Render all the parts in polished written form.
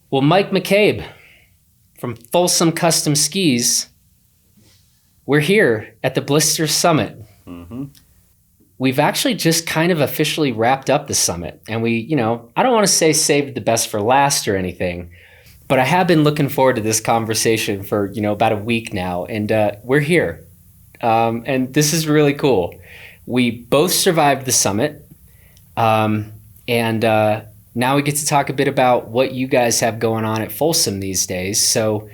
Well, Mike McCabe from Folsom Custom Skis, we're here at the Blister Summit. Mm-hmm. We've actually just kind of officially wrapped up the summit, and we, I don't want to say saved the best for last or anything, but I have been looking forward to this conversation for, about a week now, and we're here. And this is really cool. We both survived the summit, and now we get to talk a bit about what you guys have going on at Folsom these days. So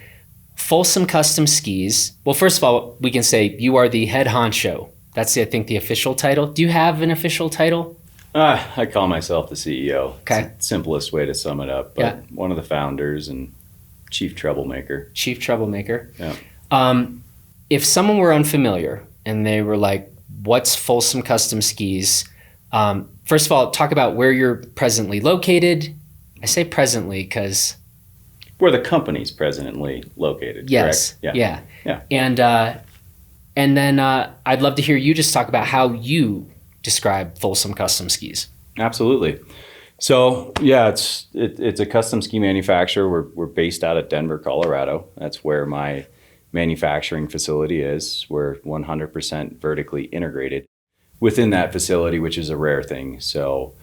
Folsom Custom Skis. Well, first of all, we can say you are the head honcho. That's, I think, the official title. Do you have an official title? I call myself the CEO. Okay. It's the simplest way to sum it up. But one of the founders and chief troublemaker. Chief troublemaker. Yeah. If someone were unfamiliar and they were like, what's Folsom Custom Skis? First of all, talk about where you're presently located. I say presently because... Where the company's presently located, yes, correct? Yeah. And then I'd love to hear you just talk about how you describe Folsom Custom Skis. Absolutely. So, yeah, it's a custom ski manufacturer. We're based out of Denver, Colorado. That's where my manufacturing facility is. We're 100% vertically integrated within that facility, which is a rare thing. So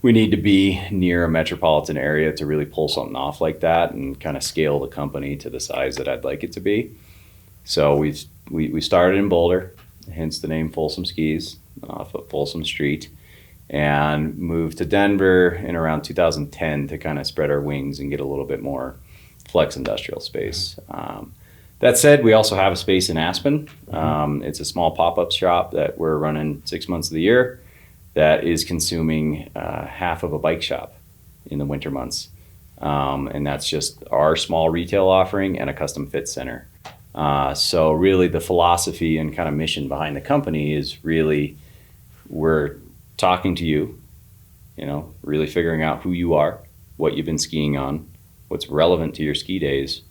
we need to be near a metropolitan area to really pull something off like that and kind of scale the company to the size that I'd like it to be. So we started in Boulder, hence the name Folsom Skis, off of Folsom Street, and moved to Denver in around 2010 to kind of spread our wings and get a little bit more flex industrial space. That said, we also have a space in Aspen. It's a small pop-up shop that we're running 6 months of the year that is consuming half of a bike shop in the winter months. And that's just our small retail offering and a custom fit center. So really the philosophy and kind of mission behind the company is really we're talking to you, really figuring out who you are, what you've been skiing on, what's relevant to your ski days,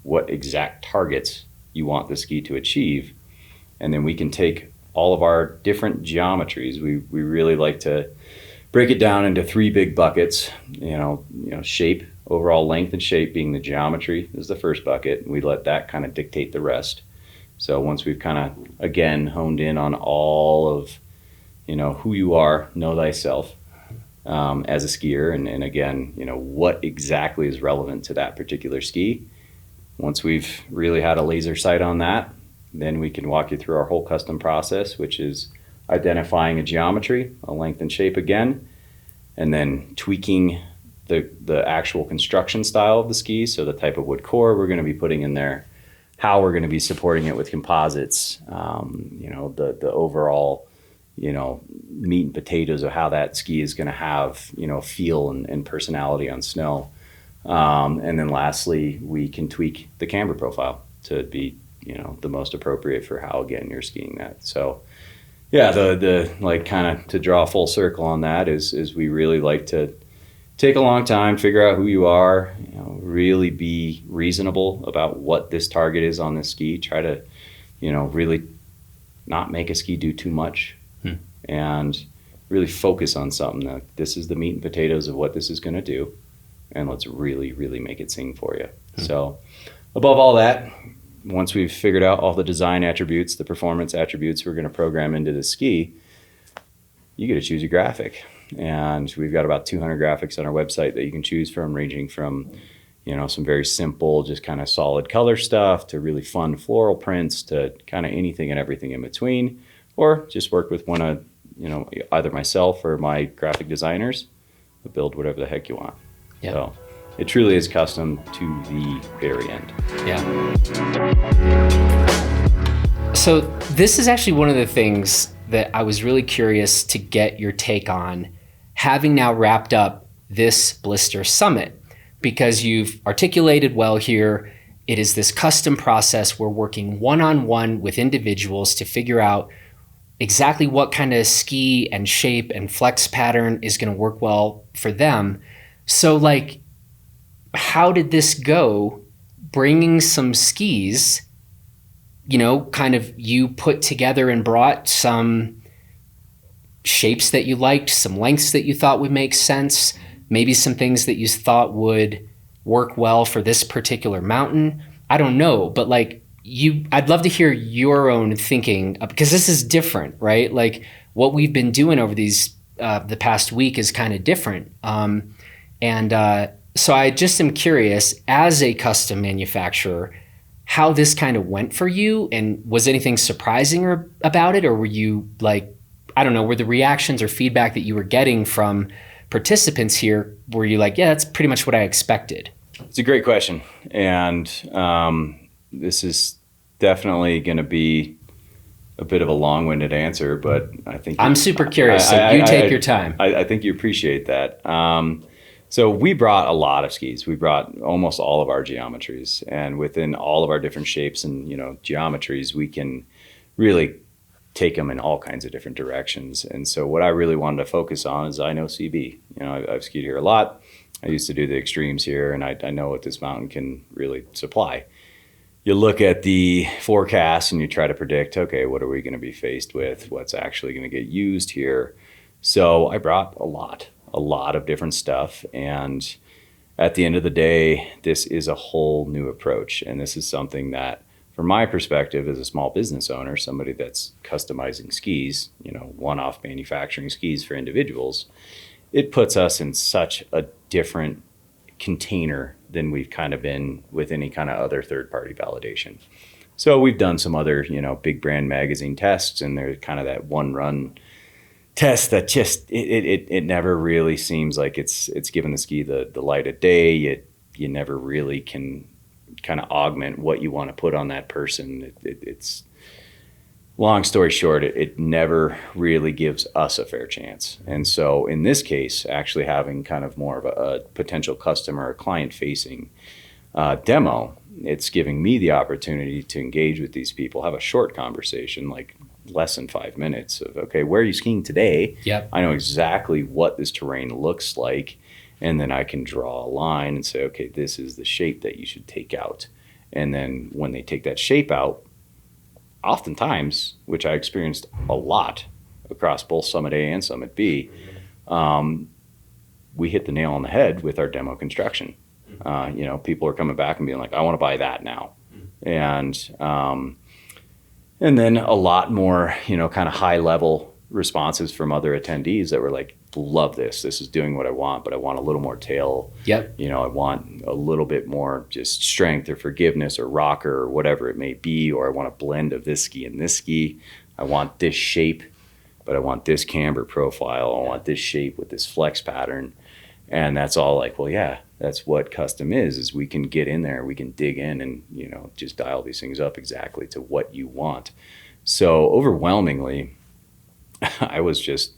what exact targets you want the ski to achieve. And then we can take all of our different geometries. We really like to break it down into 3 big buckets, shape, overall length and shape being the geometry is the first bucket. And we let that kind of dictate the rest. So once we've kind of, again, honed in on all of, who you are, know thyself as a skier. And again, what exactly is relevant to that particular ski. Once we've really had a laser sight on that, then we can walk you through our whole custom process, which is identifying a geometry, a length and shape again, and then tweaking the actual construction style of the ski. So the type of wood core we're going to be putting in there, how we're going to be supporting it with composites, the overall, meat and potatoes of how that ski is going to have, feel and personality on snow. And then lastly, we can tweak the camber profile to be, the most appropriate for how, again, you're skiing that. So yeah, the like kind of to draw a full circle on that is we really like to take a long time, figure out who you are, really be reasonable about what this target is on this ski, try to, really not make a ski do too much and really focus on something that this is the meat and potatoes of what this is going to do. And let's really, really make it sing for you. So above all that, once we've figured out all the design attributes, the performance attributes we're going to program into the ski, you get to choose your graphic. And we've got about 200 graphics on our website that you can choose from, ranging from, some very simple, just kind of solid color stuff to really fun floral prints to kind of anything and everything in between, or just work with one of, either myself or my graphic designers to build whatever the heck you want. Yeah. So it truly is custom to the very end. Yeah. So this is actually one of the things that I was really curious to get your take on, having now wrapped up this Blister Summit, because you've articulated well here, it is this custom process. We're working one-on-one with individuals to figure out exactly what kind of ski and shape and flex pattern is going to work well for them. So like, how did this go? Bringing some skis, you know, kind of you put together and brought some shapes that you liked, some lengths that you thought would make sense, maybe some things that you thought would work well for this particular mountain. I don't know, but like I'd love to hear your own thinking because this is different, right? Like what we've been doing over the past week is kind of different. So I just am curious, as a custom manufacturer, how this kind of went for you, and was anything surprising about it, or were you like, I don't know, were the reactions or feedback that you were getting from participants here, were you like, yeah, that's pretty much what I expected? It's a great question, and this is definitely going to be a bit of a long-winded answer, but I think I'm super curious, so you take your time. I think you appreciate that. So we brought a lot of skis. We brought almost all of our geometries, and within all of our different shapes and, you know, geometries, we can really take them in all kinds of different directions. And so what I really wanted to focus on is I know CB. You know, I've skied here a lot. I used to do the extremes here, and I know what this mountain can really supply. You look at the forecast and you try to predict, okay, what are we going to be faced with? What's actually going to get used here? So I brought a lot of different stuff. And at the end of the day, this is a whole new approach. And this is something that, from my perspective as a small business owner, somebody that's customizing skis, you know, one-off manufacturing skis for individuals, it puts us in such a different container than we've kind of been with any kind of other third-party validation. So we've done some other, you know, big brand magazine tests, and there's kind of that one run test that just it never really seems like it's given the ski the light of day. You never really can kind of augment what you want to put on that person. It's long story short, it never really gives us a fair chance. And so in this case, actually having kind of more of a potential customer or client facing demo, it's giving me the opportunity to engage with these people, have a short conversation, like less than 5 minutes of, okay, where are you skiing today? Yep. I know exactly what this terrain looks like. And then I can draw a line and say, okay, this is the shape that you should take out. And then when they take that shape out, oftentimes, which I experienced a lot across both Summit A and Summit B, we hit the nail on the head with our demo construction. You know, people are coming back and being like, I want to buy that now. And then a lot more, you know, kind of high level responses from other attendees that were like, love this. This is doing what I want, but I want a little more tail. Yep. You know, I want a little bit more just strength or forgiveness or rocker or whatever it may be, or I want a blend of this ski and this ski. I want this shape, but I want this camber profile. I want this shape with this flex pattern. And that's all like, well, yeah, that's what custom is we can get in there, we can dig in and, you know, just dial these things up exactly to what you want. So overwhelmingly, I was just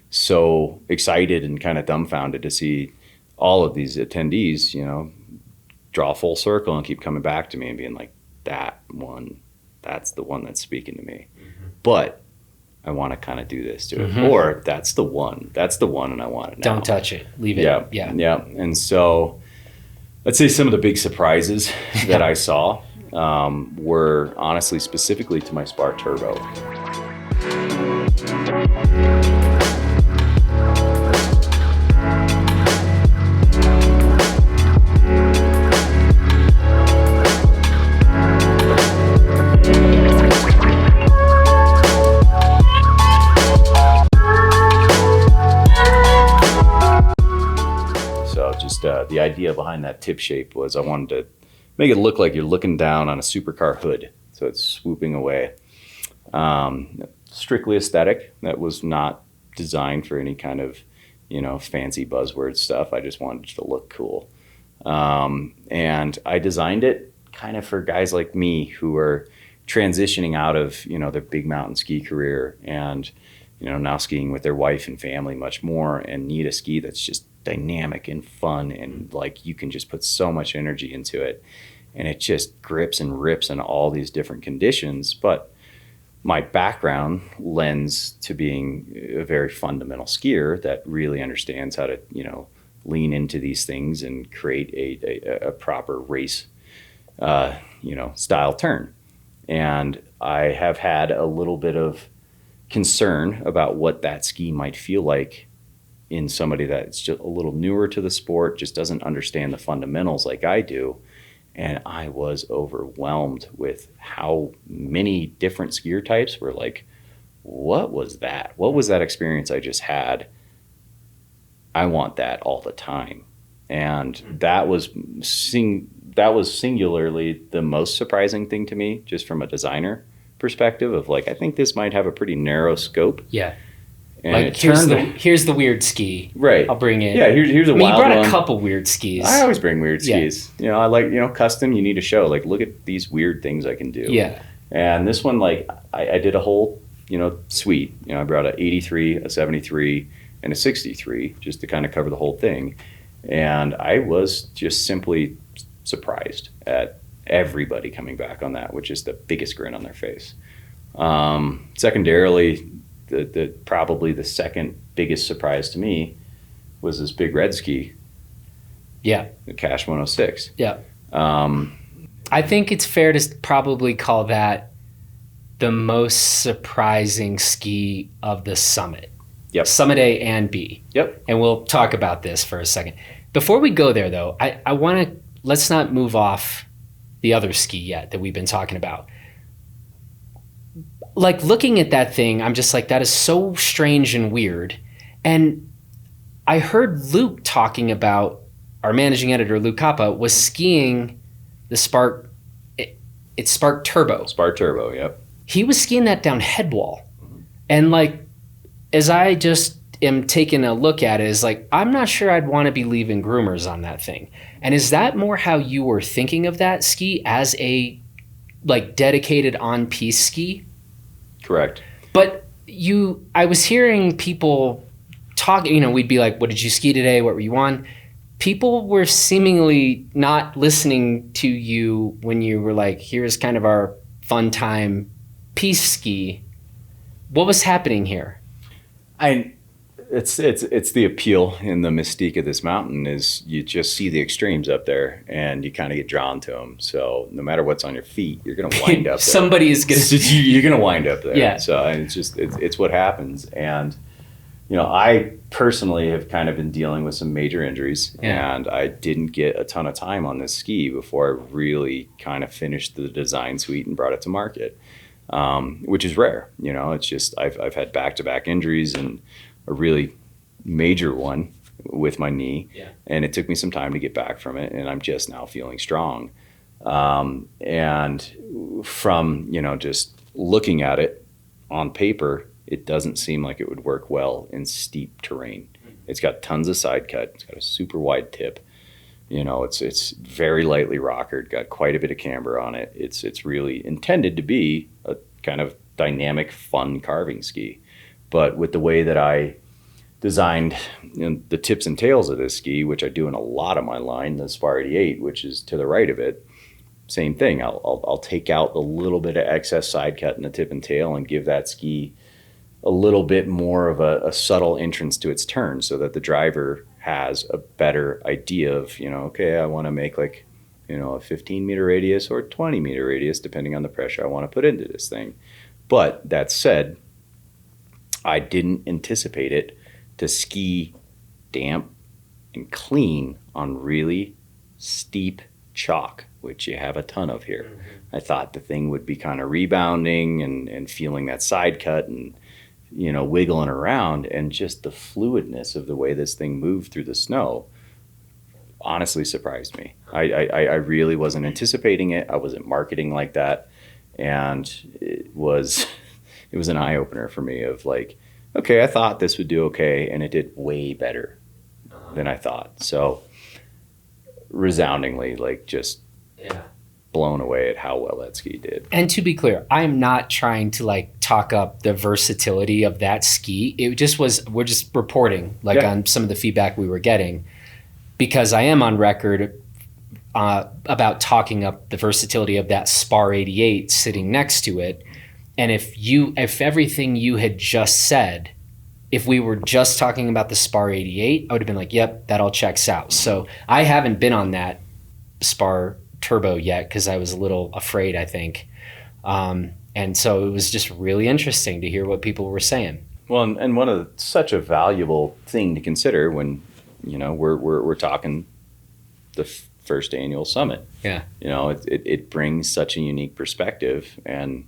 so excited and kind of dumbfounded to see all of these attendees, you know, draw full circle and keep coming back to me and being like, that's the one that's speaking to me. Mm-hmm. But I want to kind of do this to it. Mm-hmm. Or that's the one and I want it now. Don't touch it. Leave it. Yeah. And so let's say some of the big surprises that I saw were honestly specifically to my Spar Turbo. The idea behind that tip shape was I wanted to make it look like you're looking down on a supercar hood. So it's swooping away. Strictly aesthetic. That was not designed for any kind of, you know, fancy buzzword stuff. I just wanted it to look cool. And I designed it kind of for guys like me who are transitioning out of, you know, their big mountain ski career and, you know, now skiing with their wife and family much more and need a ski that's just dynamic and fun and like you can just put so much energy into it and it just grips and rips in all these different conditions. But my background lends to being a very fundamental skier that really understands how to, you know, lean into these things and create a proper race, style turn. And I have had a little bit of concern about what that ski might feel like in somebody that's just a little newer to the sport, just doesn't understand the fundamentals like I do. And I was overwhelmed with how many different skier types were like, what was that? What was that experience I just had? I want that all the time. And that was singularly the most surprising thing to me, just from a designer perspective of like, I think this might have a pretty narrow scope. Yeah. And like here's the weird ski. Right. I'll bring it. Yeah, here's a wild one. You brought a couple weird skis. I always bring weird skis. I like, custom, you need to show, like, look at these weird things I can do. Yeah. And this one, like, I did a whole, suite. I brought a 83, a 73, and a 63 just to kind of cover the whole thing. And I was just simply surprised at everybody coming back on that, which is the biggest grin on their face. Secondarily, the probably the second biggest surprise to me was this big red ski. Yeah. The Cash 106. Yeah. I think it's fair to probably call that the most surprising ski of the summit. Yep. Summit A and B. Yep. And we'll talk about this for a second. Before we go there, though, I want to, let's not move off the other ski yet that we've been talking about. Like, looking at that thing, I'm just like, that is so strange and weird. And I heard Luke talking about, our managing editor, Luke Kappa, was skiing the Spark, it's Spark Turbo. Spark Turbo, yep. He was skiing that down headwall. And like, as I just am taking a look at it, is like, I'm not sure I'd want to be leaving groomers on that thing. And is that more how you were thinking of that ski, as a like dedicated on-piste ski? Correct. But I was hearing people talk, we'd be like, what did you ski today? What were you on? People were seemingly not listening to you when you were like, here's kind of our fun time piste ski. What was happening here? It's the appeal and the mystique of this mountain is you just see the extremes up there and you kind of get drawn to them. So no matter what's on your feet, you're going to wind up there. Somebody is going to... You're going to wind up there. Yeah. So it's what happens. And, I personally have kind of been dealing with some major injuries, and I didn't get a ton of time on this ski before I really kind of finished the design suite and brought it to market, which is rare. It's just I've had back-to-back injuries and a really major one with my knee, and it took me some time to get back from it, and I'm just now feeling strong. And from, just looking at it on paper, it doesn't seem like it would work well in steep terrain. It's got tons of side cut. It's got a super wide tip. It's very lightly rockered, got quite a bit of camber on it. It's really intended to be a kind of dynamic, fun carving ski. But with the way that I designed the tips and tails of this ski, which I do in a lot of my line, the Spar 88, which is to the right of it, same thing. I'll take out a little bit of excess side cut in the tip and tail and give that ski a little bit more of a subtle entrance to its turn, so that the driver has a better idea of, okay, I want to make like, a 15 meter radius or 20 meter radius, depending on the pressure I want to put into this thing. But that said, I didn't anticipate it to ski damp and clean on really steep chalk, which you have a ton of here. Mm-hmm. I thought the thing would be kind of rebounding and feeling that side cut and, wiggling around, and just the fluidness of the way this thing moved through the snow honestly surprised me. I really wasn't anticipating it. I wasn't marketing like that. And it was an eye-opener for me of like, okay, I thought this would do okay, and it did way better than I thought. So resoundingly, like, just blown away at how well that ski did. And to be clear, I'm not trying to like talk up the versatility of that ski. It just was, we're just reporting on some of the feedback we were getting, because I am on record about talking up the versatility of that Spar 88 sitting next to it. And if everything you had just said if we were just talking about the Spar 88, I would have been like, yep, that all checks out. So I haven't been on that Spar Turbo yet because I was a little afraid, I think. And so it was just really interesting to hear what people were saying. Well, and one of such a valuable thing to consider when, we're talking the first annual summit. Yeah. It brings such a unique perspective, and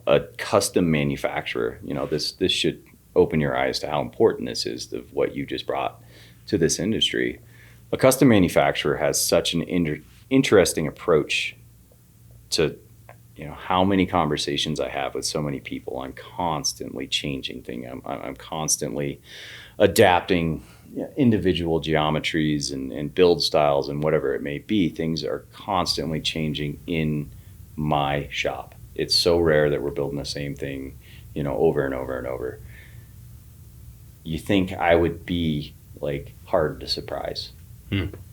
a custom manufacturer, this should open your eyes to how important this is, of what you just brought to this industry. A custom manufacturer has such an interesting approach to, how many conversations I have with so many people. I'm constantly changing things. I'm constantly adapting individual geometries and build styles and whatever it may be. Things are constantly changing in my shop. It's so rare that we're building the same thing, over and over and over. You think I would be like hard to surprise.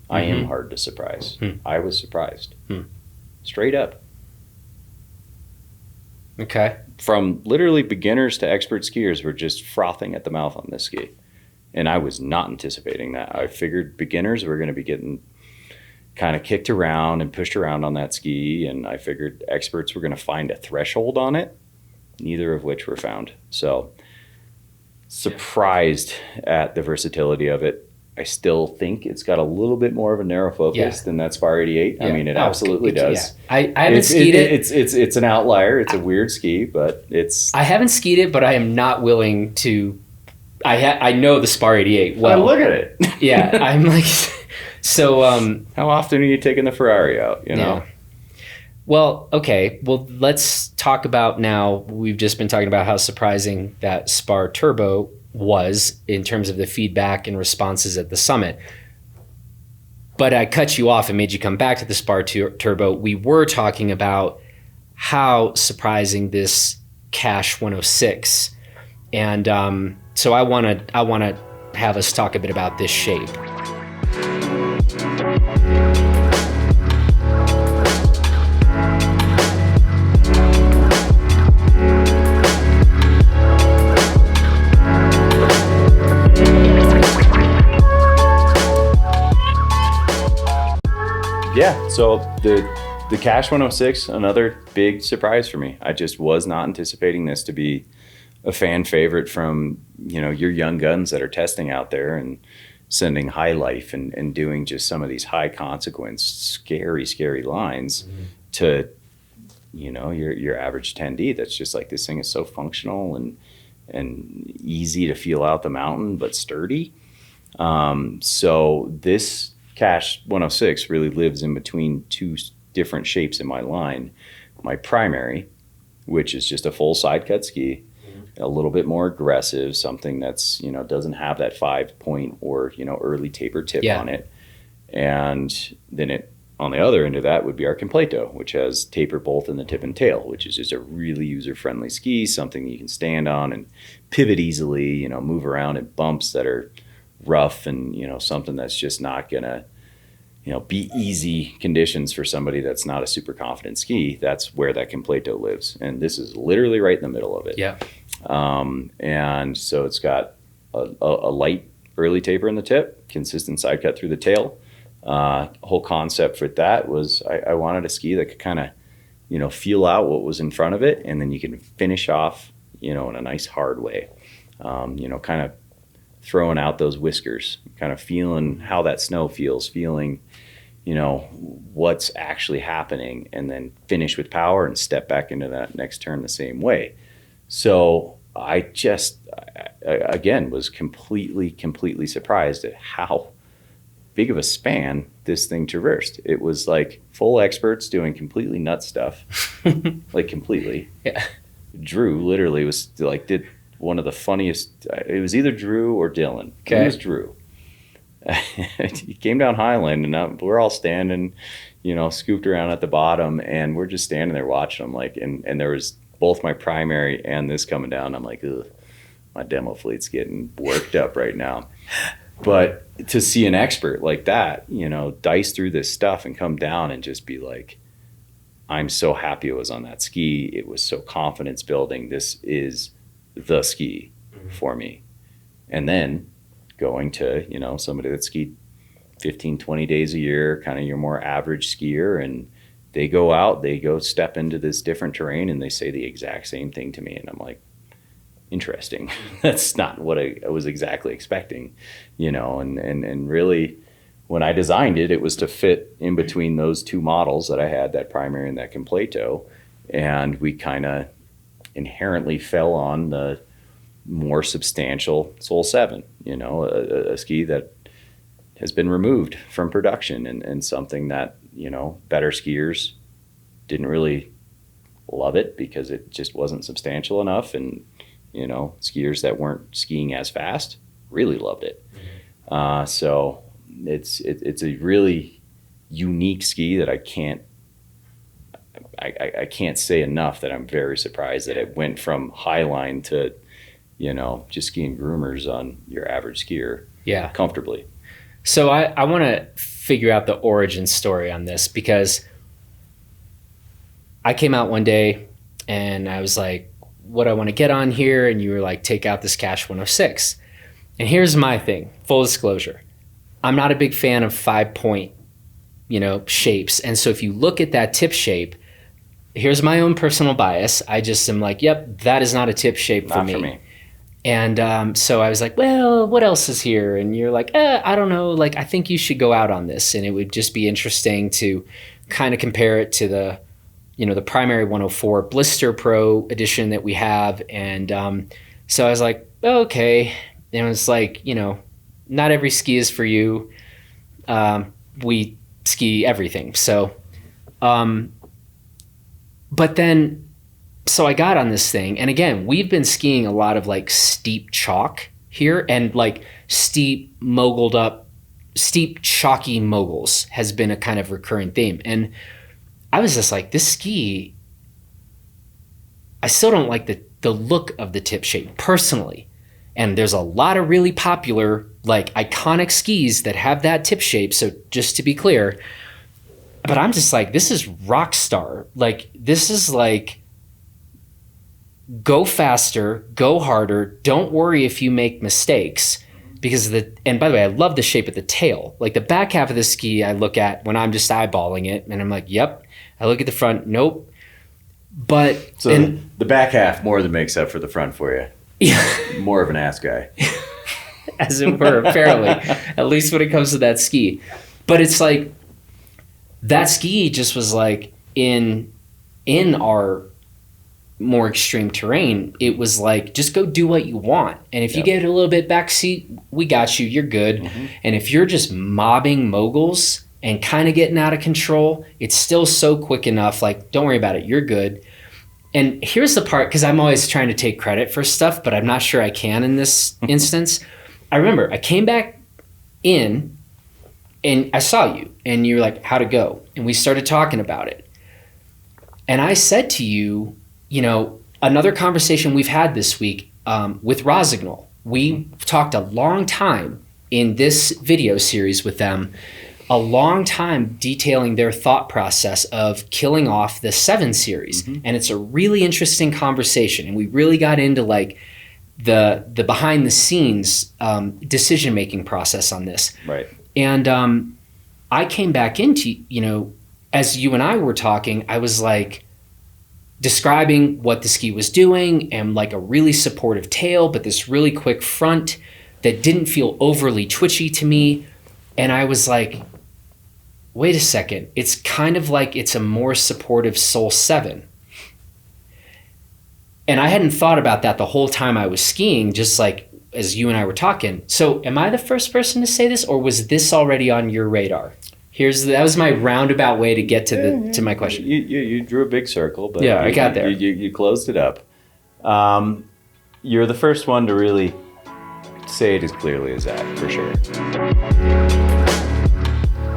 I am hard to surprise. I was surprised. Straight up. Okay. From literally beginners to expert skiers were just frothing at the mouth on this ski. And I was not anticipating that. I figured beginners were going to be getting kind of kicked around and pushed around on that ski. And I figured experts were going to find a threshold on it, neither of which were found. So surprised at the versatility of it. I still think it's got a little bit more of a narrow focus than that Spar 88. Yeah. I mean, it absolutely does. Yeah. I haven't skied it. It's an outlier. It's a weird ski, but I haven't skied it, but I am not willing to. I know the Spar 88 well. Look at it. Yeah, I'm like, so. How often are you taking the Ferrari out? Yeah. Well, okay. Well, let's talk about now. We've just been talking about how surprising that Spar Turbo was in terms of the feedback and responses at the summit. But I cut you off and made you come back to the Spar Turbo. We were talking about how surprising this Cash 106. And so I want to have us talk a bit about this shape. Yeah, so the Cash 106, another big surprise for me. I just was not anticipating this to be a fan favorite from, your young guns that are testing out there and sending high life and doing just some of these high consequence, scary lines to, your average 10D. That's just like, this thing is so functional and easy to feel out the mountain, but sturdy. So this Cash 106 really lives in between two different shapes in my line. My primary, which is just a full side cut ski, a little bit more aggressive, something that's, doesn't have that 5-point or, early taper tip on it. And then on the other end of that would be our Completo, which has taper both in the tip and tail, which is just a really user-friendly ski, something you can stand on and pivot easily, move around in bumps that are rough and, something that's just not going to, be easy conditions for somebody that's not a super confident ski. That's where that Completo lives. And this is literally right in the middle of it. Yeah. And so it's got a light early taper in the tip, consistent side cut through the tail. Whole concept for that was I wanted a ski that could kind of, feel out what was in front of it. And then you can finish off, in a nice hard way, kind of throwing out those whiskers, kind of feeling how that snow feels, feeling, what's actually happening, and then finish with power and step back into that next turn the same way. So I just, again, was completely surprised at how big of a span this thing traversed. It was like full experts doing completely nuts stuff, like completely. Yeah. Drew literally was like, did one of the funniest, it was either Drew or Dylan. Okay. It was Drew. He came down Highland and we're all standing, scooped around at the bottom, and we're just standing there watching them. Like, and there was both my primary and this coming down. I'm like, ugh, my demo fleet's getting worked up right now. But to see an expert like that, dice through this stuff and come down and just be like, I'm so happy it was on that ski. It was so confidence building. This is the ski for me. And then going to, somebody that skied 15, 20 days a year, kind of your more average skier, and they go out, they go step into this different terrain, and they say the exact same thing to me. And I'm like, interesting. That's not what I was exactly expecting, and really when I designed it, it was to fit in between those two models that I had, that primary and that completo. And we kind of inherently fell on the more substantial Sol 7, a ski that has been removed from production, and something that, better skiers didn't really love it because it just wasn't substantial enough. And, skiers that weren't skiing as fast really loved it. So it's a really unique ski that I can't say enough that I'm very surprised that it went from highline to, just skiing groomers on your average skier comfortably. So I want to figure out the origin story on this, because I came out one day and I was like, what I want to get on here. And you were like, take out this Cash 106. And here's my thing, full disclosure. I'm not a big fan of 5-point, shapes. And so if you look at that tip shape, here's my own personal bias. I just am like, yep, that is not a tip shape for me. And so I was like, well, what else is here? And you're like, I don't know. Like, I think you should go out on this. And it would just be interesting to kind of compare it to the, the primary 104 Blister Pro edition that we have. And so I was like, okay. And it's like, not every ski is for you. We ski everything. So, but then, so I got on this thing, and again, we've been skiing a lot of like steep chalk here, and like steep chalky moguls has been a kind of recurring theme. And I was just like, this ski, I still don't like the look of the tip shape personally. And there's a lot of really popular, like iconic skis that have that tip shape. So just to be clear, but I'm just like, this is rock star. Like, this is like, go faster, go harder. Don't worry if you make mistakes, because and by the way, I love the shape of the tail. Like the back half of the ski I look at when I'm just eyeballing it, and I'm like, yep. I look at the front, nope. But so the back half more than makes up for the front for you. Yeah. More of an ass guy. As it were, apparently. At least when it comes to that ski. But it's like, that ski just was like, in our more extreme terrain, it was like, just go do what you want. And if you get a little bit backseat, we got you, you're good. Mm-hmm. And if you're just mobbing moguls and kind of getting out of control, it's still so quick enough, like, don't worry about it, you're good. And here's the part, because I'm always trying to take credit for stuff, but I'm not sure I can in this instance. I remember I came back in and I saw you, and you were like, how'd it go? And we started talking about it. And I said to you, another conversation we've had this week with Rosignol. We talked a long time in this video series with them, a long time detailing their thought process of killing off the 7 series. Mm-hmm. And it's a really interesting conversation. And we really got into like the behind the scenes decision-making process on this. Right. And I came back into, as you and I were talking, I was like describing what the ski was doing, and like a really supportive tail, but this really quick front that didn't feel overly twitchy to me. And I was like, wait a second, it's kind of like it's a more supportive Sol 7. And I hadn't thought about that the whole time I was skiing, just like as you and I were talking. So am I the first person to say this, or was this already on your radar? That was my roundabout way to get to my question. You drew a big circle, but I got there. You closed it up. You're the first one to really say it as clearly as that, for sure.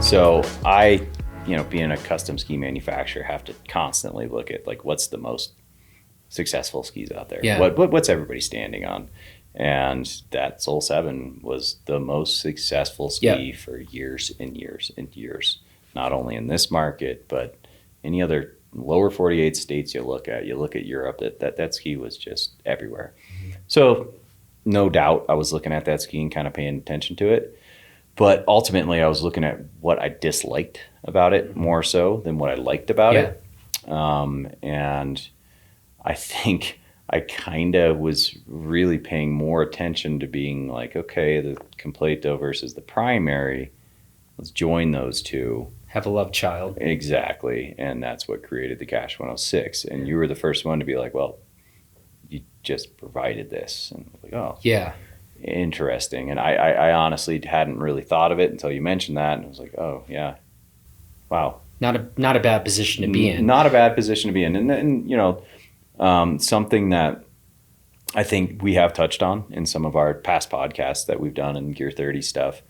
So I, being a custom ski manufacturer, have to constantly look at like, what's the most successful skis out there? Yeah. What's everybody standing on? And that Sol 7 was the most successful ski for years and years and years, not only in this market, but any other lower 48 states you look at Europe, that ski was just everywhere. Mm-hmm. So no doubt I was looking at that ski and kind of paying attention to it. But ultimately, I was looking at what I disliked about it more so than what I liked about it. And I think I kind of was really paying more attention to being like, okay, the completo versus the primary, let's join those two. Have a love child. Exactly. And that's what created the Cash 106. And you were the first one to be like, well, you just provided this. And I was like, oh. Yeah. Interesting. And I honestly hadn't really thought of it until you mentioned that. And I was like, oh, yeah. Wow. Not a bad position to be in. Not a bad position to be in. And you know, something that I think we have touched on in some of our past podcasts that we've done in Gear 30 stuff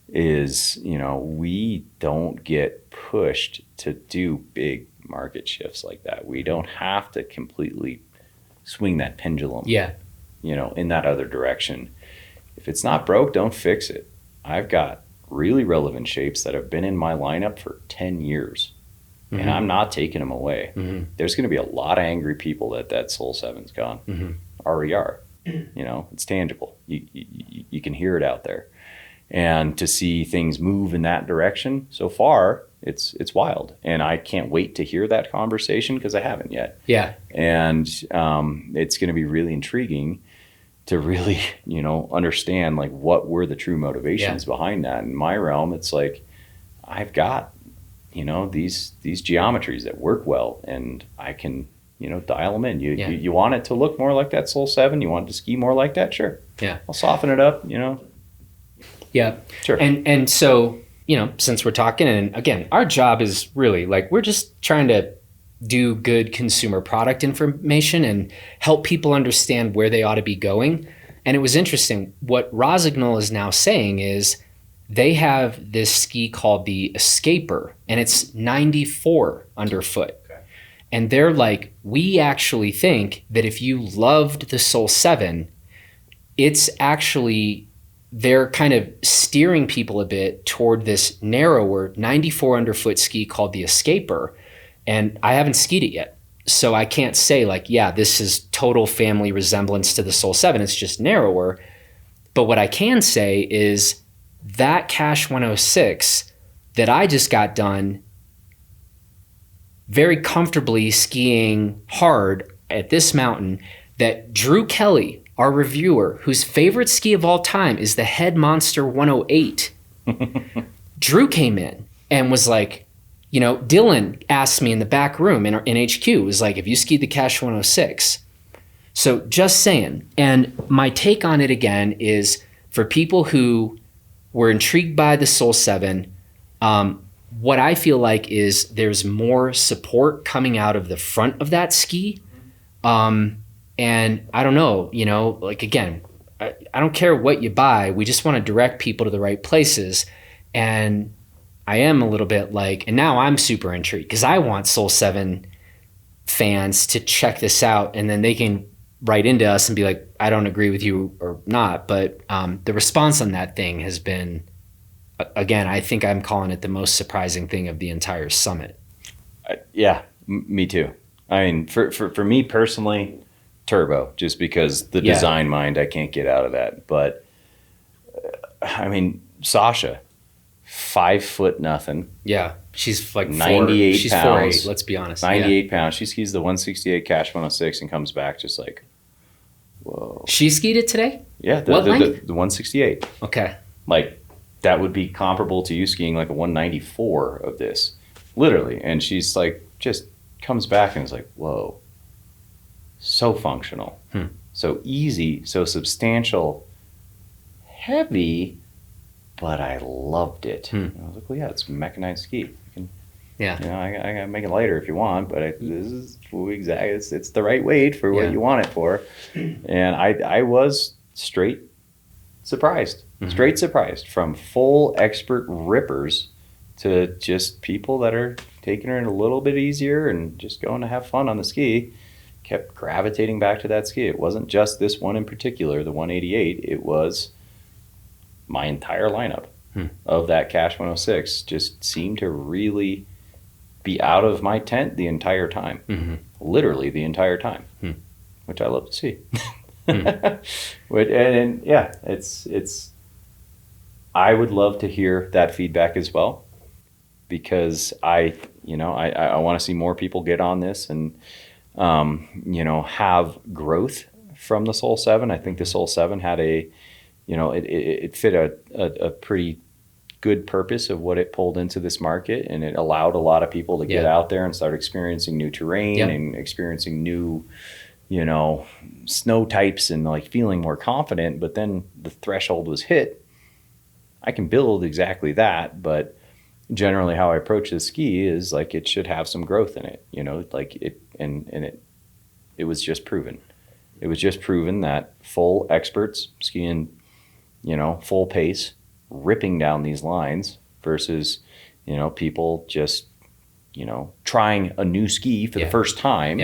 is, you know, we don't get pushed to do big market shifts like that. We don't have to completely swing that pendulum, you know, in that other direction. If it's not broke, don't fix it. I've got really relevant shapes that have been in my lineup for 10 years, and I'm not taking them away. There's going to be a lot of angry people that Soul 7's gone. Already are. You know, it's tangible. You can hear it out there. And to see things move in that direction so far, it's wild. And I can't wait to hear that conversation because I haven't yet. Yeah. And it's going to be really intriguing to really, you know, understand like what were the true motivations behind that. In my realm, it's like I've got, you know, these geometries that work well, and I can, you know, dial them in. You want it to look more like that Soul 7? You want it to ski more like that? Sure. Yeah. I'll soften it up, you know. Yeah. Sure. And so, you know, since we're talking, and again, our job is really like, we're just trying to do good consumer product information and help people understand where they ought to be going. And it was interesting. What Rosignol is now saying is they have this ski called the Escaper, and it's 94 underfoot. Okay. And they're like, we actually think that if you loved the Soul 7, it's actually, they're kind of steering people a bit toward this narrower 94 underfoot ski called the Escaper. And I haven't skied it yet. So I can't say like, yeah, this is total family resemblance to the Soul 7. It's just narrower. But what I can say is that Cash 106 that I just got done very comfortably skiing hard at this mountain, that Drew Kelly, our reviewer, whose favorite ski of all time is the Head Monster 108. Drew came in and was like, you know, Dylan asked me in the back room in HQ, was like, have you skied the Cash 106? So just saying. And my take on it again is for people who were intrigued by the Soul 7, what I feel like is there's more support coming out of the front of that ski. And I don't know, you know, like, again, I don't care what you buy. We just want to direct people to the right places. And I am a little bit like, and now I'm super intrigued because I want Soul 7 fans to check this out, and then they can write into us and be like, I don't agree with you or not. But the response on that thing has been, again, I think I'm calling it the most surprising thing of the entire summit. Me too. I mean, for me personally, turbo, just because the design mind, I can't get out of that. But I mean, Sasha, 5 foot nothing. Yeah, she's like 98 she's pounds. 4'8", let's be honest. 98 pounds. She skis the 168 Cash 106 and comes back just like, whoa. She skied it today? Yeah, the 168. Okay. Like, that would be comparable to you skiing like a 194 of this, literally. And she's like, just comes back and is like, whoa, so functional, so easy, so substantial, heavy, but I loved it. I was like, well, yeah, it's a mechanized ski. You can, you know, I gotta make it lighter if you want, but this is exactly, it's the right weight for what you want it for. And I was straight surprised, from full expert rippers to just people that are taking her in a little bit easier and just going to have fun on the ski. Kept gravitating back to that ski. It wasn't just this one in particular, the 188. It was my entire lineup of that Cash 106 just seemed to really be out of my tent the entire time. Literally the entire time, which I love to see. And yeah, I would love to hear that feedback as well, because I want to see more people get on this and, have growth from the Soul 7. I think the Soul 7 had it fit a pretty good purpose of what it pulled into this market, and it allowed a lot of people to get out there and start experiencing new terrain and experiencing new, snow types and like feeling more confident. But then the threshold was hit. I can build exactly that, but generally how I approach this ski is like it should have some growth in it, like it, and it was just proven. It was just proven that full experts skiing, full pace, ripping down these lines versus, people just, trying a new ski for the first time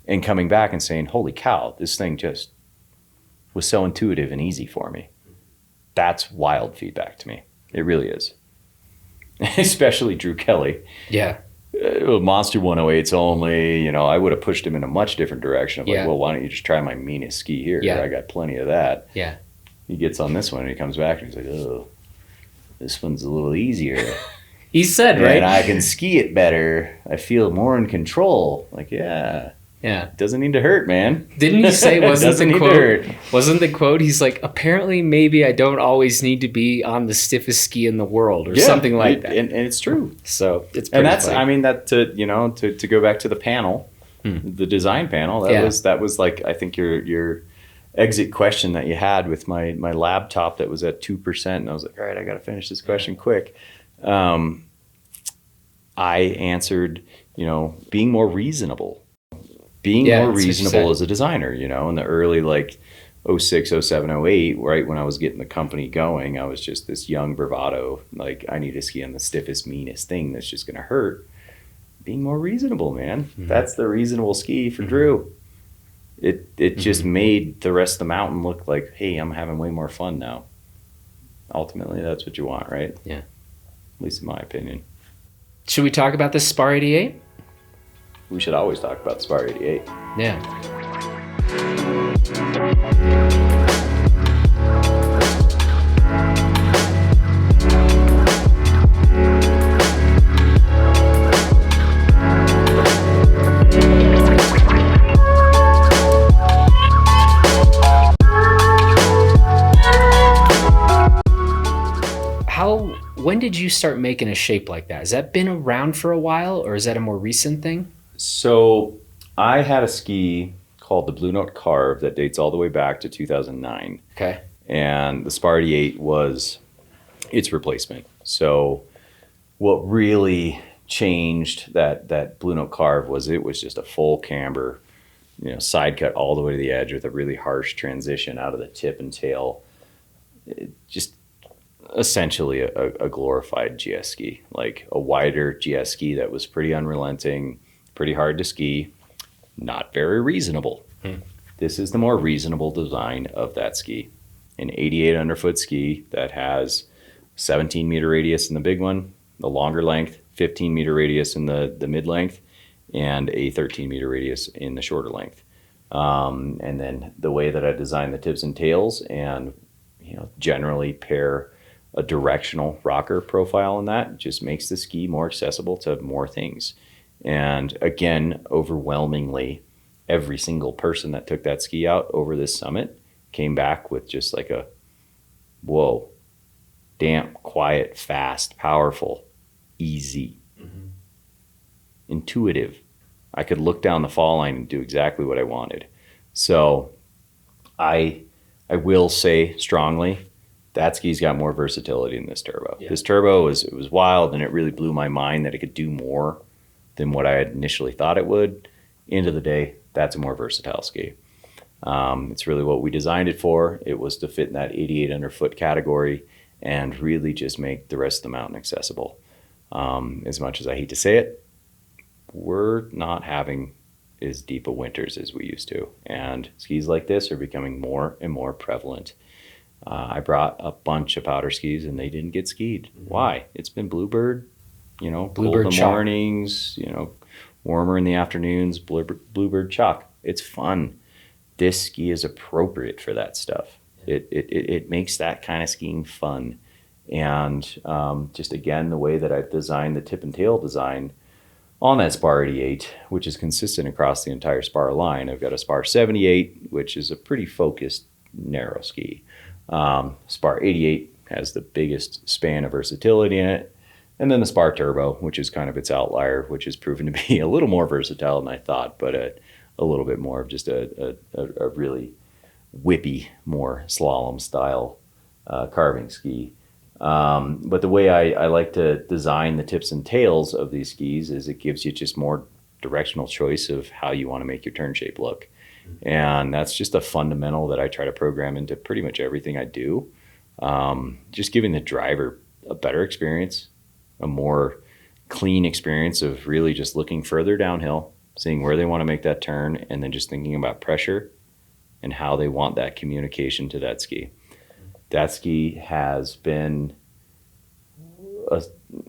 and coming back and saying, holy cow, this thing just was so intuitive and easy for me. That's wild feedback to me. It really is. Especially Drew Kelly. Yeah. Monster 108's only, I would have pushed him in a much different direction. Like, well, why don't you just try my meanest ski here? I got plenty of that. Yeah. He gets on this one and he comes back and he's like, oh, this one's a little easier. He said, right? And I can ski it better. I feel more in control. Like, yeah. Yeah. Doesn't need to hurt, man. Didn't you say, wasn't the quote, he's like, apparently maybe I don't always need to be on the stiffest ski in the world or something like that. And it's true. So it's pretty and that's funny. I mean, that to go back to the panel, the design panel, that was like, I think your exit question that you had with my laptop that was at 2%, and I was like, all right, I got to finish this question quick. I answered, being more reasonable. Being more reasonable as a designer, in the early like 06, 07, 08, right when I was getting the company going, I was just this young bravado, like I need to ski on the stiffest, meanest thing that's just going to hurt. Being more reasonable, man. Mm-hmm. That's the reasonable ski for Drew. It just made the rest of the mountain look like, hey, I'm having way more fun now. Ultimately, that's what you want, right? Yeah. At least in my opinion. Should we talk about the Spar 88? We should always talk about the Spar 88. Yeah. When did you start making a shape like that? Has that been around for a while, or is that a more recent thing? So I had a ski called the Blue Note Carve that dates all the way back to 2009. Okay. And the Spar 88 was its replacement. So what really changed that Blue Note Carve was it was just a full camber, side cut all the way to the edge with a really harsh transition out of the tip and tail. Just essentially a glorified GS ski, like a wider GS ski that was pretty unrelenting, pretty hard to ski, not very reasonable. This is the more reasonable design of that ski. An 88 underfoot ski that has 17 meter radius in the big one, the longer length, 15 meter radius in the mid length, and a 13 meter radius in the shorter length. And then the way that I designed the tips and tails and generally pair a directional rocker profile in that just makes the ski more accessible to more things. And again, overwhelmingly, every single person that took that ski out over this summit came back with just like a, whoa, damp, quiet, fast, powerful, easy, intuitive. I could look down the fall line and do exactly what I wanted. So I will say strongly, that ski's got more versatility than this turbo. Yeah. This turbo was wild, and it really blew my mind that it could do more than what I had initially thought it would. End of the day, that's a more versatile ski. It's really what we designed it for. It was to fit in that 88 underfoot category and really just make the rest of the mountain accessible. As much as I hate to say it, we're not having as deep of winters as we used to, and skis like this are becoming more and more prevalent. I brought a bunch of powder skis and they didn't get skied. Why? It's been bluebird, cold in the mornings, warmer in the afternoons, bluebird chalk. It's fun. this ski is appropriate for that stuff. It makes that kind of skiing fun. And just again, the way that I've designed the tip and tail design on that Spar 88, which is consistent across the entire Spar line. I've got a Spar 78, which is a pretty focused, narrow ski. Spar 88 has the biggest span of versatility in it. And then the Spar Turbo, which is kind of its outlier, which has proven to be a little more versatile than I thought, but a little bit more of just a really whippy, more slalom style carving ski. But the way I like to design the tips and tails of these skis is it gives you just more directional choice of how you want to make your turn shape look. And that's just a fundamental that I try to program into pretty much everything I do. Just giving the driver a better experience, a more clean experience of really just looking further downhill, seeing where they want to make that turn, and then just thinking about pressure and how they want that communication to that ski. That ski has been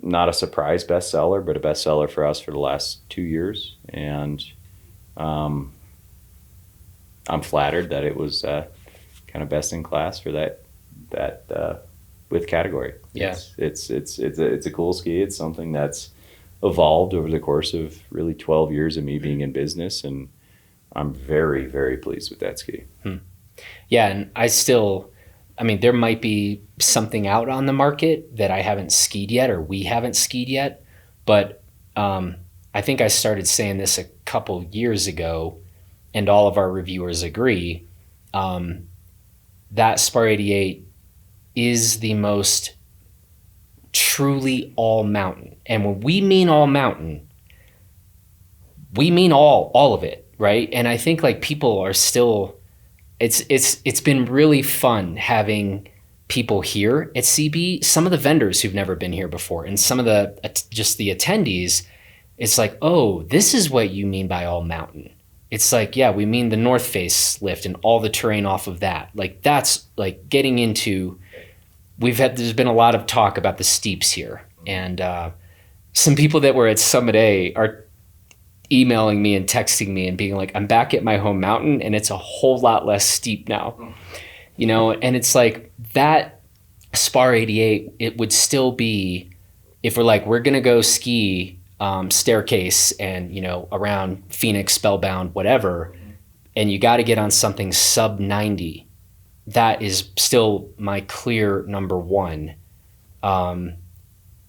not a surprise bestseller, but a bestseller for us for the last 2 years. And I'm flattered that it was kind of best in class for that width category. Yeah. It's a cool ski. It's something that's evolved over the course of really 12 years of me being in business, and I'm very, very pleased with that ski. Yeah, and I mean, there might be something out on the market that I haven't skied yet, or we haven't skied yet, but I think I started saying this a couple years ago, and all of our reviewers agree, that Spar 88 is the most truly all mountain. And when we mean all mountain, we mean all of it, right? And I think like people are still, it's been really fun having people here at CB, some of the vendors who've never been here before, and some of just the attendees. It's like, oh, this is what you mean by all mountain. It's like, yeah, we mean the North Face lift and all the terrain off of that. Like that's like getting into, there's been a lot of talk about the steeps here. And some people that were at Summit A are emailing me and texting me and being like, I'm back at my home mountain and it's a whole lot less steep now. You know, and it's like that Spar 88, it would still be, if we're like, we're going to go ski Staircase and, you know, around Phoenix, Spellbound, whatever, and you got to get on something sub 90, that is still my clear number one,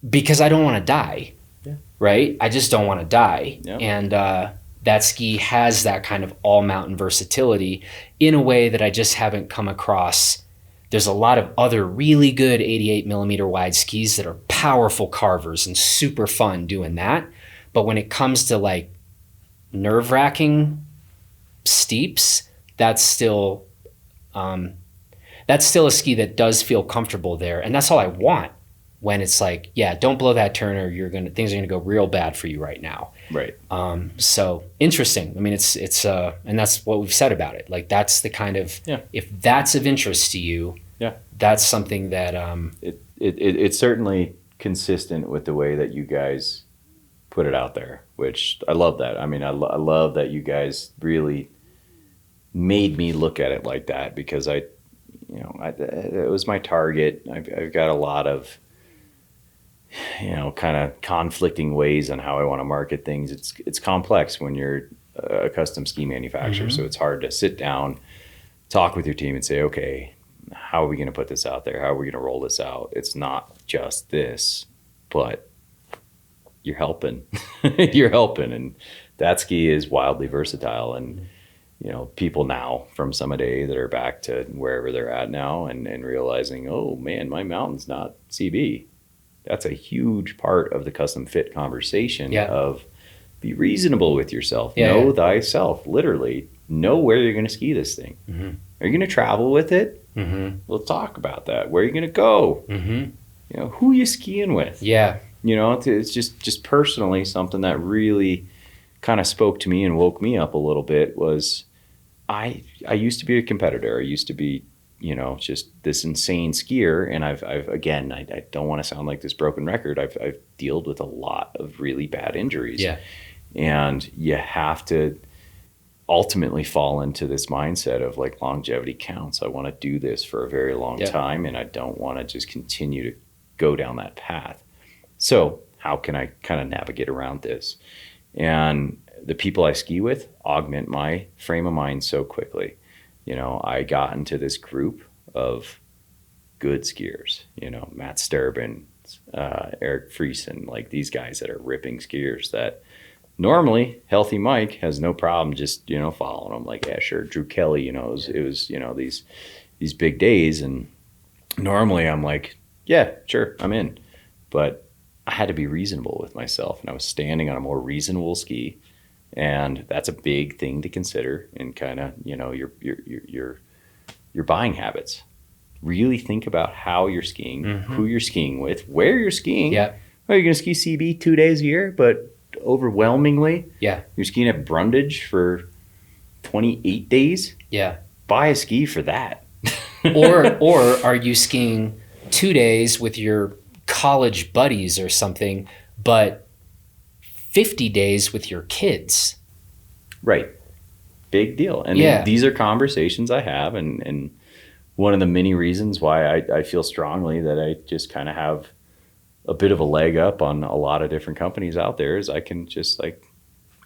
because I don't want to die. Yeah. Right? I just don't want to die. Yeah. And that ski has that kind of all mountain versatility in a way that I just haven't come across. There's a lot of other really good 88 millimeter wide skis that are powerful carvers and super fun doing that. But when it comes to like nerve-wracking steeps, that's still a ski that does feel comfortable there. And that's all I want when it's like, yeah, don't blow that turn or things are gonna go real bad for you right now. Right. So interesting. I mean, it's and that's what we've said about it. Like that's the kind of, if that's of interest to you, that's something that it's certainly consistent with the way that you guys put it out there, which I love that. I mean, I love that you guys really made me look at it like that, because it was my target. I've got a lot of, kind of conflicting ways on how I want to market things. It's complex when you're a custom ski manufacturer. Mm-hmm. So it's hard to sit down, talk with your team and say, okay, how are we going to put this out there? How are we going to roll this out? It's not just this, but you're helping. You're helping. And that ski is wildly versatile. And, people now from Summit A that are back to wherever they're at now and realizing, oh man, my mountain's not CB. That's a huge part of the custom fit conversation of be reasonable with yourself. Know thyself, literally. Know where you're going to ski this thing. Mm-hmm. Are you going to travel with it? Mm-hmm. We'll talk about that. Where are you going to go? Mm-hmm. Who are you skiing with? Yeah. It's just personally something that really kind of spoke to me and woke me up a little bit was I used to be a competitor. I used to be, just this insane skier. And I've again, I don't want to sound like this broken record. I've dealt with a lot of really bad injuries. Yeah. And you have to ultimately fall into this mindset of like longevity counts. I want to do this for a very long time, and I don't want to just continue to go down that path. So how can I kind of navigate around this? And the people I ski with augment my frame of mind so quickly. You know, I got into this group of good skiers, you know, Matt Sturbin, Eric Friesen, like these guys that are ripping skiers that normally Healthy Mike has no problem just, you know, following them. Like, yeah, sure. Drew Kelly, you know, it was, you know, these big days. And normally I'm like, yeah, sure, I'm in. But I had to be reasonable with myself, and I was standing on a more reasonable ski. And that's a big thing to consider in kind of, you know, your buying habits. Really think about how you're skiing, who you're skiing with, where you're skiing. Yeah. Well, you're going to ski CB 2 days a year, but overwhelmingly, yeah, you're skiing at Brundage for 28 days. Yeah. Buy a ski for that. or are you skiing 2 days with your college buddies or something, but 50 days with your kids? Right. Big deal. And these are conversations I have, and one of the many reasons why I feel strongly that I just kind of have a bit of a leg up on a lot of different companies out there is I can just like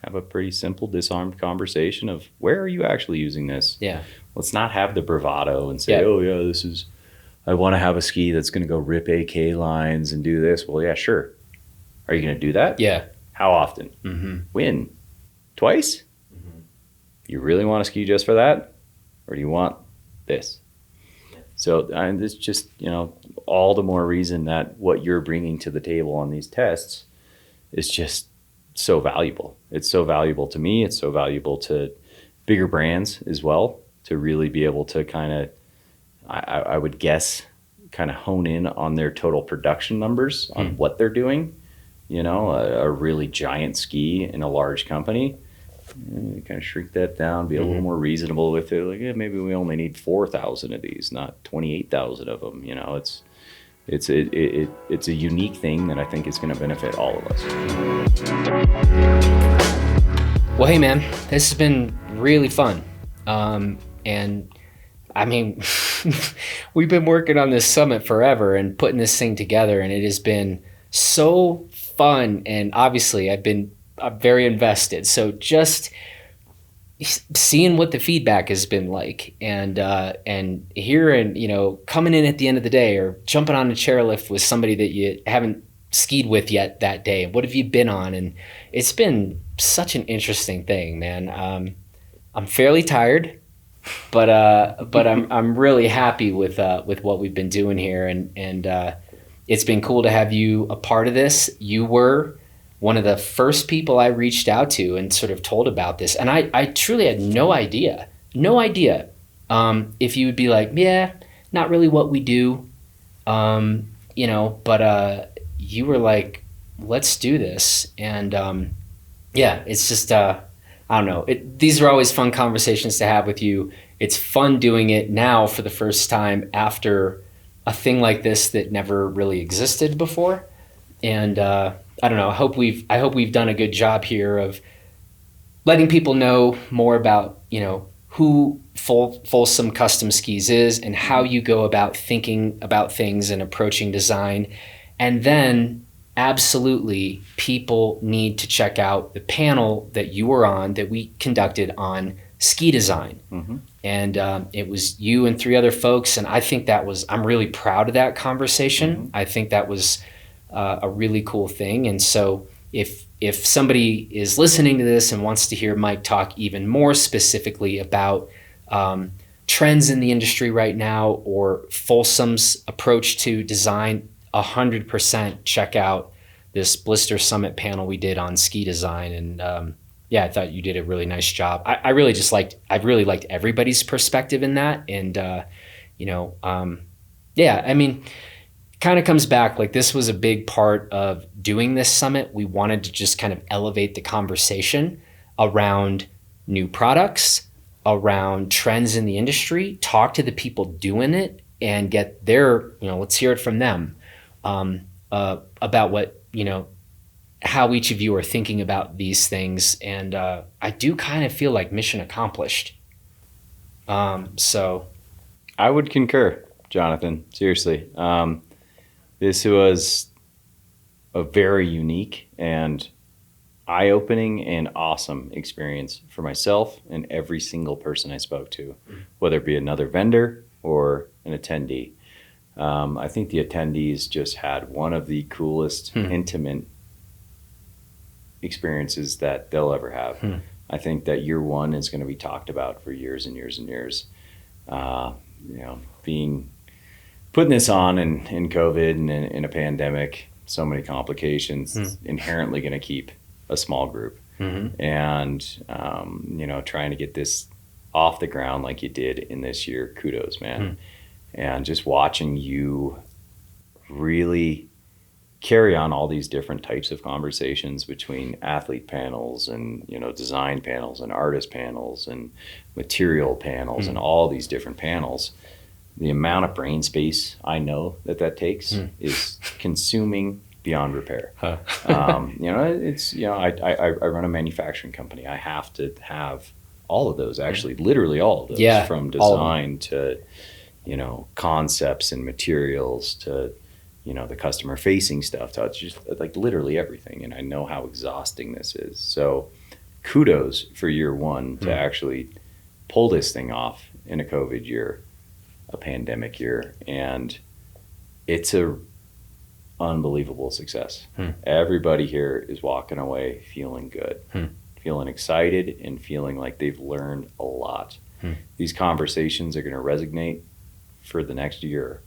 have a pretty simple disarmed conversation of where are you actually using this? Yeah. Let's not have the bravado and say, oh yeah, I want to have a ski that's going to go rip AK lines and do this. Well, yeah, sure. Are you going to do that? Yeah. How often? When? Twice? You really want to ski just for that? Or do you want this? So it's just, you know, all the more reason that what you're bringing to the table on these tests is just so valuable. It's so valuable to me. It's so valuable to bigger brands as well, to really be able to kind of, I would guess, kind of hone in on their total production numbers on what they're doing. You know, a really giant ski in a large company, kind of shrink that down, be a little more reasonable with it. Like, maybe we only need 4,000 of these, not 28,000 of them. You know, it's a unique thing that I think is going to benefit all of us. Well, hey man, this has been really fun. And I mean, we've been working on this summit forever and putting this thing together, and it has been so fun. And obviously I'm very invested. So just seeing what the feedback has been like, and hearing, you know, coming in at the end of the day or jumping on a chairlift with somebody that you haven't skied with yet that day. What have you been on? And it's been such an interesting thing, man. I'm fairly tired, but I'm really happy with what we've been doing here, and it's been cool to have you a part of this. You were one of the first people I reached out to and sort of told about this, and I truly had no idea if you would be like, yeah, not really what we do, you know, but you were like, let's do this, and yeah, it's just I don't know. These are always fun conversations to have with you. It's fun doing it now for the first time after a thing like this that never really existed before. And I don't know. I hope we've done a good job here of letting people know more about, you know, who Folsom Custom Skis is and how you go about thinking about things and approaching design. And then absolutely, people need to check out the panel that you were on, that we conducted on ski design. And it was you and 3 other folks. And I think I'm really proud of that conversation. I think that was a really cool thing. And so if somebody is listening to this and wants to hear Mike talk even more specifically about trends in the industry right now, or Folsom's approach to design, 100% check out this Blister Summit panel we did on ski design. And yeah, I thought you did a really nice job. I really liked everybody's perspective in that. And you know, yeah, I mean, kind of comes back, like, this was a big part of doing this summit. We wanted to just kind of elevate the conversation around new products, around trends in the industry, talk to the people doing it, and get their, you know, let's hear it from them about what, you know, how each of you are thinking about these things. And I do kind of feel like mission accomplished. So I would concur, Jonathan. Seriously. This was a very unique and eye-opening and awesome experience for myself and every single person I spoke to, whether it be another vendor or an attendee. I think the attendees just had one of the coolest, intimate experiences that they'll ever have. I think that year one is going to be talked about for years and years and years. Putting this on in COVID and in a pandemic, so many complications, inherently going to keep a small group. And, trying to get this off the ground like you did in this year, kudos, man. And just watching you really carry on all these different types of conversations between athlete panels and, design panels and artist panels and material panels and all these different panels. The amount of brain space I know that takes is consuming beyond repair. I run a manufacturing company. I have to have all of those, actually, literally all of those, from design to, concepts and materials to, the customer facing stuff. So it's just like literally everything. And I know how exhausting this is. So kudos for year one to actually pull this thing off in a COVID year, a pandemic year. And it's a unbelievable success. Everybody here is walking away feeling good, feeling excited, and feeling like they've learned a lot. These conversations are going to resonate for the next year.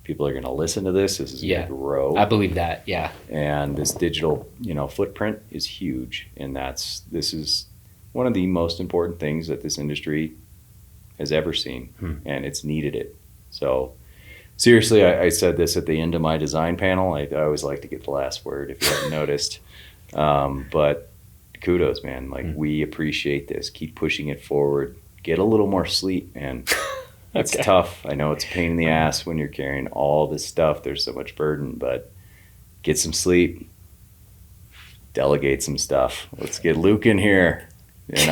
People are going to listen to this. This is going to grow. I believe that. Yeah. And this digital, footprint is huge. And this is one of the most important things that this industry has ever seen. And it's needed it. So seriously, I said this at the end of my design panel. I always like to get the last word if you haven't noticed. But kudos, man. Like, we appreciate this. Keep pushing it forward. Get a little more sleep, man. It's tough. I know it's a pain in the ass when you're carrying all this stuff. There's so much burden, but get some sleep. Delegate some stuff. Let's get Luke in here. We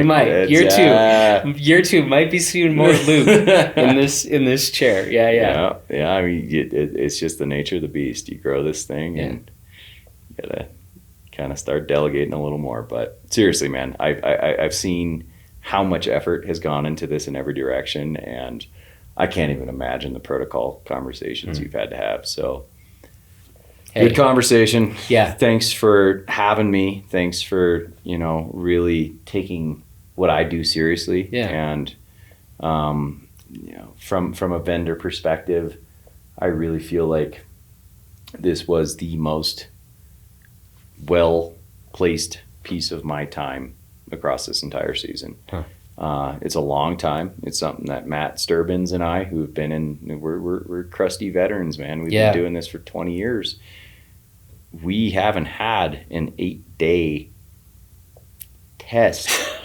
might. Year two might be seeing more Luke in this chair. Yeah. I mean, it's just the nature of the beast. You grow this thing, and you gotta kind of start delegating a little more. But seriously, man, I've seen how much effort has gone into this in every direction, and I can't even imagine the protocol conversations you've had to have. So good conversation. Yeah. Thanks for having me. Thanks for, really taking what I do seriously. Yeah. And, from a vendor perspective, I really feel like this was the most well-placed piece of my time across this entire season. It's a long time. It's something that Matt Sturbins and I, who have been we're crusty veterans, man. We've been doing this for 20 years. We haven't had an 8-day test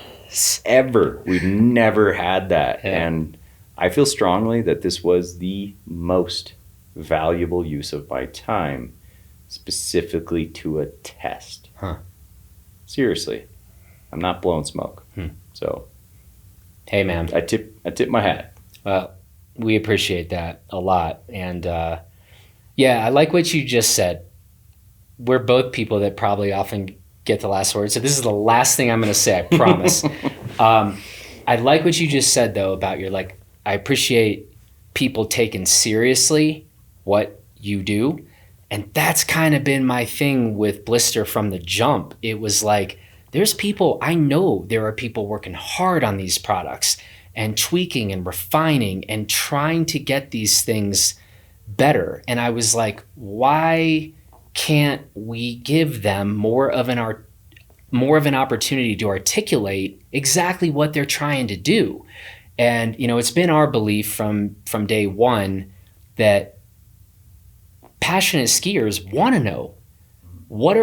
ever. We've never had that. And I feel strongly that this was the most valuable use of my time, specifically to a test. Seriously. I'm not blowing smoke. So, hey, man, I tip my hat. Well, we appreciate that a lot. And I like what you just said. We're both people that probably often get the last word. So this is the last thing I'm going to say, I promise. I like what you just said, though, about I appreciate people taking seriously what you do. And that's kind of been my thing with Blister from the jump. It was like, there's people, I know there are people working hard on these products and tweaking and refining and trying to get these things better. And I was like, why can't we give them more of an opportunity to articulate exactly what they're trying to do? And, it's been our belief from day one that passionate skiers want to know, what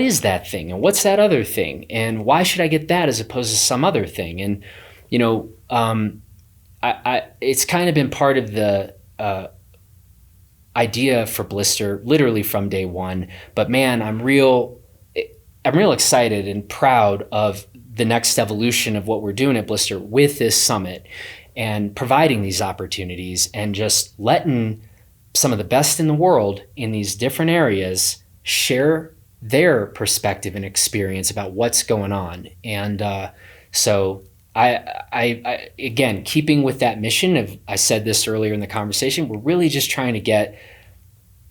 is that thing? And what's that other thing? And why should I get that as opposed to some other thing? And, it's kind of been part of the, idea for Blister literally from day one. But man, I'm real excited and proud of the next evolution of what we're doing at Blister with this summit and providing these opportunities and just letting some of the best in the world in these different areas share their perspective and experience about what's going on. And so I again, keeping with that mission of, I said this earlier in the conversation, we're really just trying to get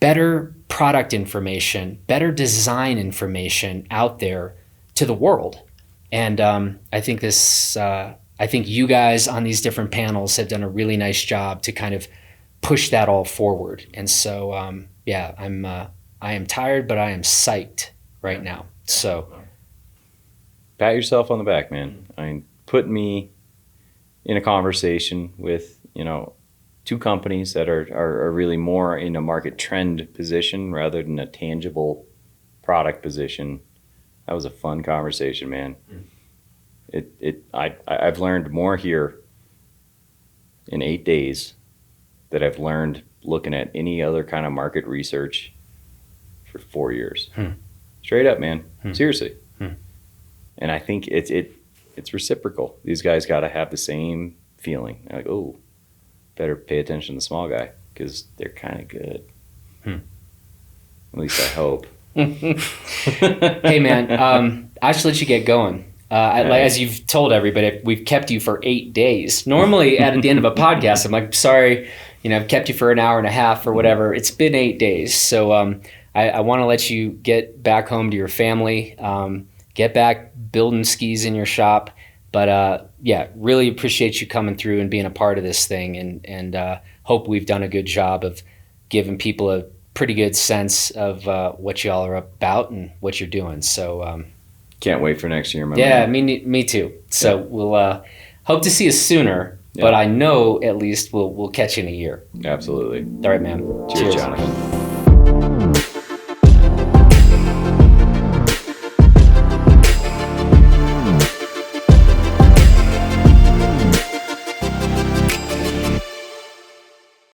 better product information, better design information out there to the world. And I think I think you guys on these different panels have done a really nice job to kind of push that all forward. And so, I am tired, but I am psyched right now. So pat yourself on the back, man. I mean, put me in a conversation with, two companies that are really more in a market trend position rather than a tangible product position. That was a fun conversation, man. I've learned more here in 8 days that I've learned looking at any other kind of market research for 4 years. Straight up, man. Seriously. And I think it's reciprocal. These guys got to have the same feeling. They're like, oh, better pay attention to the small guy because they're kind of good. At least I hope. Hey, man, I should let you get going. As you've told everybody, we've kept you for 8 days. Normally, at the end of a podcast, I'm like, sorry, I've kept you for an hour and a half or whatever. It's been 8 days. So I want to let you get back home to your family, get back building skis in your shop. But really appreciate you coming through and being a part of this thing, and hope we've done a good job of giving people a pretty good sense of what y'all are about and what you're doing. So can't wait for next year, my man. Me too. So we'll hope to see you sooner, but I know at least we'll catch you in a year. Absolutely. All right, man. Cheers, Jonathan.